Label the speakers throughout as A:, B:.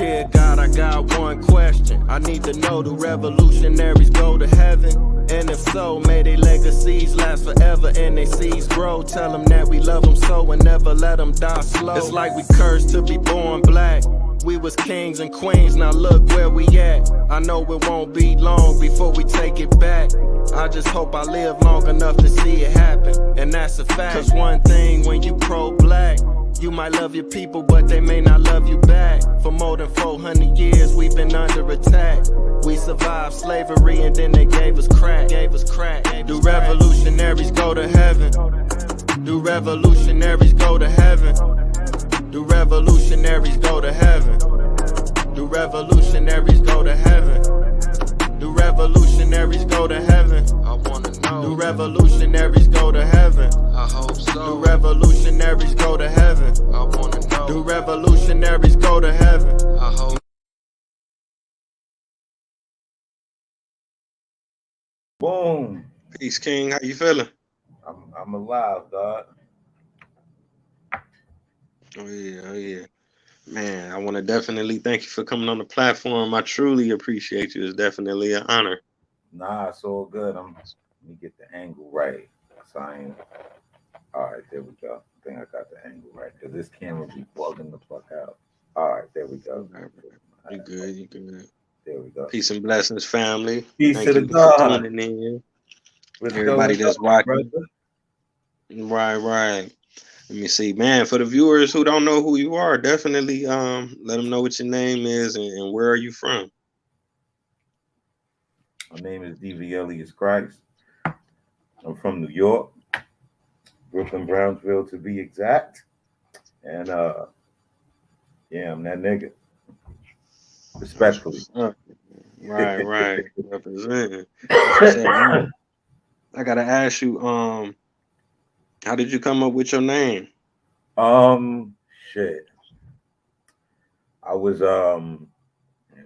A: Dear God, I got one question. I need to know, do revolutionaries go to heaven? And if so, may their legacies last forever and their seeds grow. Tell them that we love them so and never let them die slow. It's like we cursed to be born black. We was kings and queens, now look where we at. I know it won't be long before we take it back. I just hope I live long enough to see it happen, and that's a fact. Cause one thing when you pro-black, you might love your people, but they may not love you back. For more than 400 years, we've been under attack. We survived slavery and then they gave us crack. Do revolutionaries go to heaven? Do revolutionaries go to heaven? Do revolutionaries go to heaven? Do revolutionaries go to heaven? Do revolutionaries go to heaven? I wanna know. Do revolutionaries go to heaven? I hope so. Do revolutionaries go to heaven? I wanna know. Do revolutionaries go to heaven? I hope.
B: Boom.
C: Peace, King. How you feeling?
B: I'm alive, dog.
C: Oh yeah, oh yeah. Man, I want to definitely thank you for coming on the platform. I truly appreciate you. It's definitely an honor.
B: Nah, it's all good. Let me get the angle right. So I ain't. All right, there we go. I think I got the angle right because this camera be bugging the fuck out. All right, there we go.
C: All right, you good, you good.
B: There we go.
C: Peace and blessings, family.
B: Peace
C: Thank
B: to the
C: you for
B: God.
C: tuning in.
B: What's
C: Everybody
B: going
C: that's
B: on,
C: watching.
B: brother?
C: Right. Let me see, man. For the viewers who don't know who you are, definitely let them know what your name is and where are you from.
B: My name is Alias Khryst. I'm from New York, Brooklyn, Brownsville to be exact. And yeah, I'm that nigga. Respectfully.
C: Right. Representing. That's what's up, man. I gotta ask you, how did you come up with your name?
B: Shit. I was man,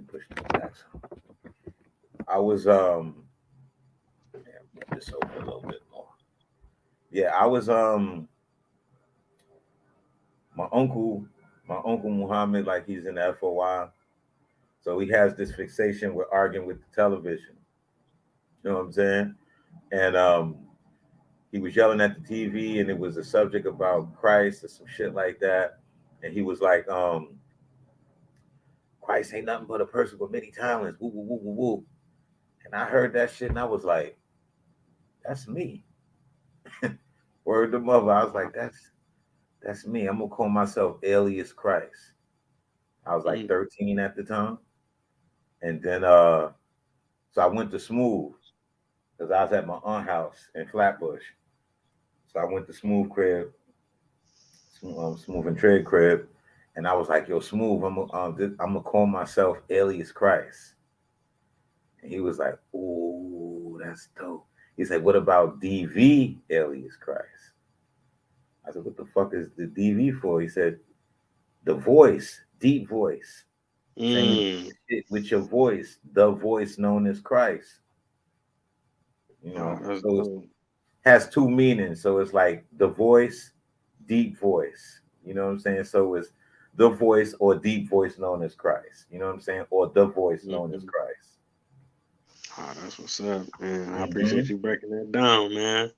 B: push the back. I was yeah, move this over a little bit more. Yeah, I was my uncle, Muhammad, like he's in the FOI. So he has this fixation with arguing with the television. You know what I'm saying? And he was yelling at the TV and it was a subject about Christ or some shit like that. And he was like, Christ ain't nothing but a person with many talents. Woo, woo, woo, woo, woo. And I heard that shit and I was like, that's me. Word to mother. I was like, that's me. I'm gonna call myself Alias Khryst. I was like 13 at the time. And then so I went to Smooth because I was at my aunt's house in Flatbush. So I went to Smooth crib, Smooth and Trade crib, and I was like, "Yo, Smooth, I'm gonna call myself Alias Khryst." And he was like, "Ooh, that's dope." He said, "What about DV Alias Khryst?" I said, "What the fuck is the DV for?" He said, "The voice, deep voice, saying shit with your voice, the voice known as Christ." You know,
C: That's
B: so it
C: dope.
B: has two meanings. So it's like the voice, deep voice. You know what I'm saying? So it's the voice or deep voice known as Christ. You know what I'm saying? Or the voice known as Christ.
C: Oh, that's what's up, man. I
B: Mm-hmm.
C: appreciate you breaking that down, man.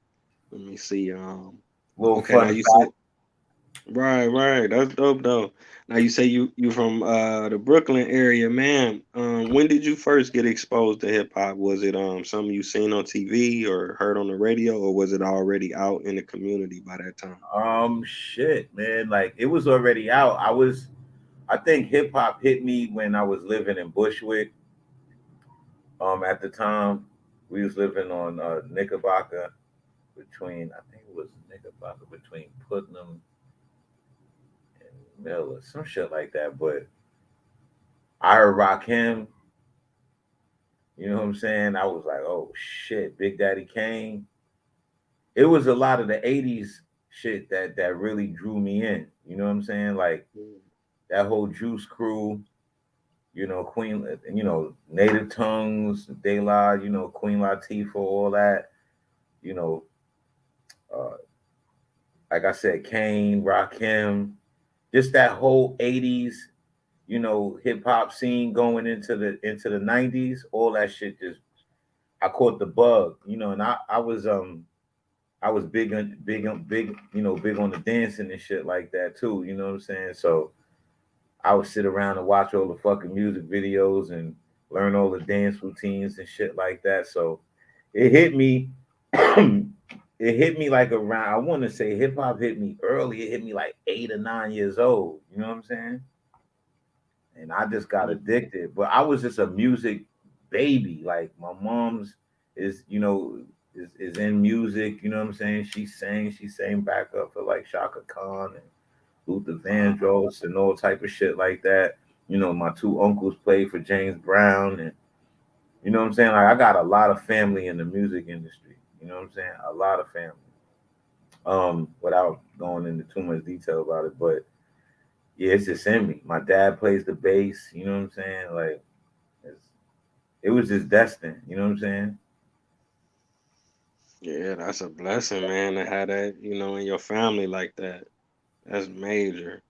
C: Let me see.
B: Little
C: Okay, now
B: fun
C: you
B: fact.
C: said right. That's dope though. Now you say you from the Brooklyn area, man. When did you first get exposed to hip hop? Was it something you seen on TV or heard on the radio, or was it already out in the community by that time?
B: Shit, man. Like it was already out. I think hip hop hit me when I was living in Bushwick. At the time, we was living on Knickerbocker between, I think it was Knickerbocker between Putnam and Mill or some shit like that. But I heard Rakim, you know what I'm saying? I was like, oh shit, Big Daddy Kane. It was a lot of the 80s shit that really drew me in. You know what I'm saying? Like that whole Juice Crew, you know, Queen, you know, Native Tongues, De La, you know, Queen Latifah, all that, you know, uh, like I said, Kane, Rakim, just that whole 80s, hip hop scene going into the 90s, all that shit just I caught the bug, and I was big on the dancing and shit like that too, you know what I'm saying? So I would sit around and watch all the fucking music videos and learn all the dance routines and shit like that. So it hit me. It hit me like around. I want to say hip hop hit me early. It hit me like 8 or 9 years old. You know what I'm saying? And I just got addicted. But I was just a music baby. Like my mom's is in music. You know what I'm saying? She sang backup for like Shaka Khan and Luther Vandross and all type of shit like that. My two uncles played for James Brown, and you know what I'm saying. Like I got a lot of family in the music industry. You know what I'm saying? A lot of family. Without going into too much detail about it, but yeah, it's just in me. My dad plays the bass. You know what I'm saying? Like it's, it was just destined. You know what I'm saying?
C: Yeah, that's a blessing, man, to have that, in your family like that. That's major.